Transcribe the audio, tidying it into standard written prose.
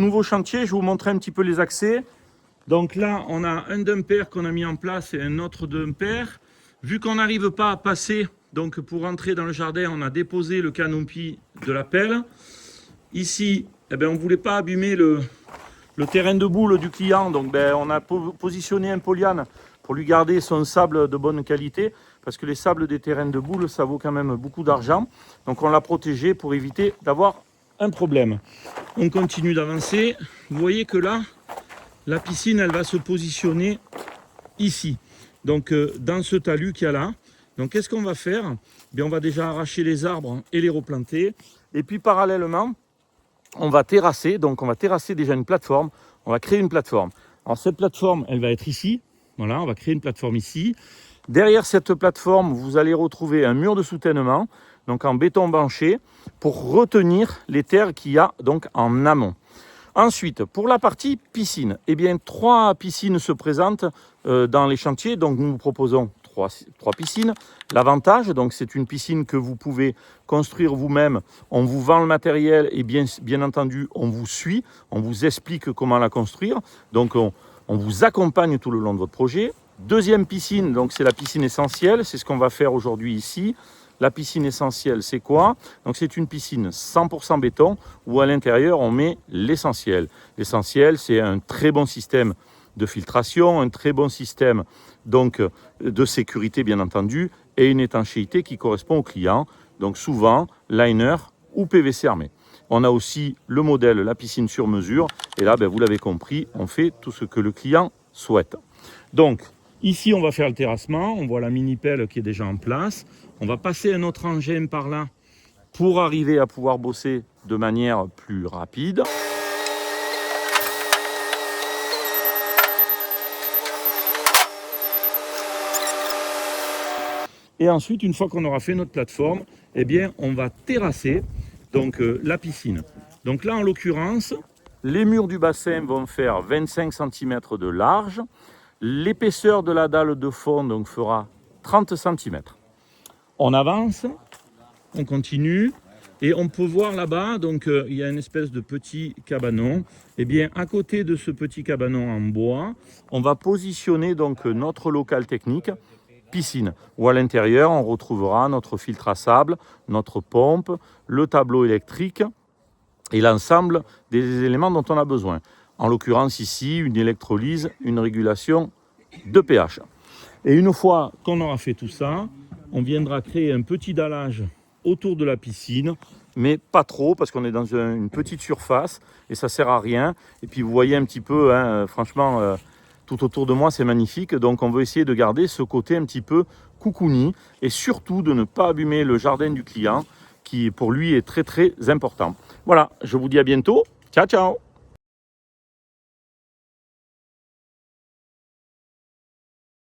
nouveau chantier, je vais vous montrer un petit peu les accès. Donc là, on a un dumper qu'on a mis en place et un autre dumper. Vu qu'on n'arrive pas à passer, donc pour entrer dans le jardin, on a déposé le canopy de la pelle. Ici, eh bien, on ne voulait pas abîmer le terrain de boule du client, donc on a positionné un polyane pour lui garder son sable de bonne qualité, parce que les sables des terrains de boule, ça vaut quand même beaucoup d'argent. Donc on l'a protégé pour éviter d'avoir un problème. On continue d'avancer. Vous voyez que là, la piscine, elle va se positionner ici, donc dans ce talus qu'il y a là. Donc qu'est-ce qu'on va faire? Bien, on va déjà arracher les arbres et les replanter. Et puis parallèlement, on va terrasser. Donc on va terrasser déjà une plateforme. On va créer une plateforme. Alors cette plateforme, elle va être ici. Voilà, on va créer une plateforme ici. Derrière cette plateforme, vous allez retrouver un mur de soutènement, donc en béton banché, pour retenir les terres qu'il y a donc en amont. Ensuite, pour la partie piscine, eh bien, 3 piscines se présentent dans les chantiers. Donc, nous vous proposons 3 piscines. L'avantage, donc, c'est une piscine que vous pouvez construire vous-même. On vous vend le matériel et bien entendu, on vous suit. On vous explique comment la construire. Donc, on vous accompagne tout le long de votre projet. Deuxième piscine, donc, c'est la piscine essentielle. C'est ce qu'on va faire aujourd'hui ici. La piscine essentielle, c'est quoi? Donc c'est une piscine 100% béton où à l'intérieur, on met l'essentiel. L'essentiel, c'est un très bon système de filtration, un très bon système donc, de sécurité, bien entendu, et une étanchéité qui correspond au client. Donc souvent, liner ou PVC armé. On a aussi le modèle, la piscine sur mesure. Et là, vous l'avez compris, on fait tout ce que le client souhaite. Donc, ici, on va faire le terrassement. On voit la mini-pelle qui est déjà en place. On va passer un autre engin par là pour arriver à pouvoir bosser de manière plus rapide. Et ensuite, une fois qu'on aura fait notre plateforme, eh bien, on va terrasser donc, la piscine. Donc là, en l'occurrence, les murs du bassin vont faire 25 cm de large. L'épaisseur de la dalle de fond donc, fera 30 cm. On avance, on continue et on peut voir là-bas, donc il y a une espèce de petit cabanon. Et bien à côté de ce petit cabanon en bois, on va positionner donc notre local technique piscine, où à l'intérieur on retrouvera notre filtre à sable, notre pompe, le tableau électrique et l'ensemble des éléments dont on a besoin. En l'occurrence ici, une électrolyse, une régulation de pH. Et une fois qu'on aura fait tout ça, on viendra créer un petit dallage autour de la piscine, mais pas trop parce qu'on est dans une petite surface et ça ne sert à rien. Et puis vous voyez un petit peu, franchement, tout autour de moi c'est magnifique. Donc on veut essayer de garder ce côté un petit peu cocoonie et surtout de ne pas abîmer le jardin du client qui pour lui est très très important. Voilà, je vous dis à bientôt. Ciao, ciao!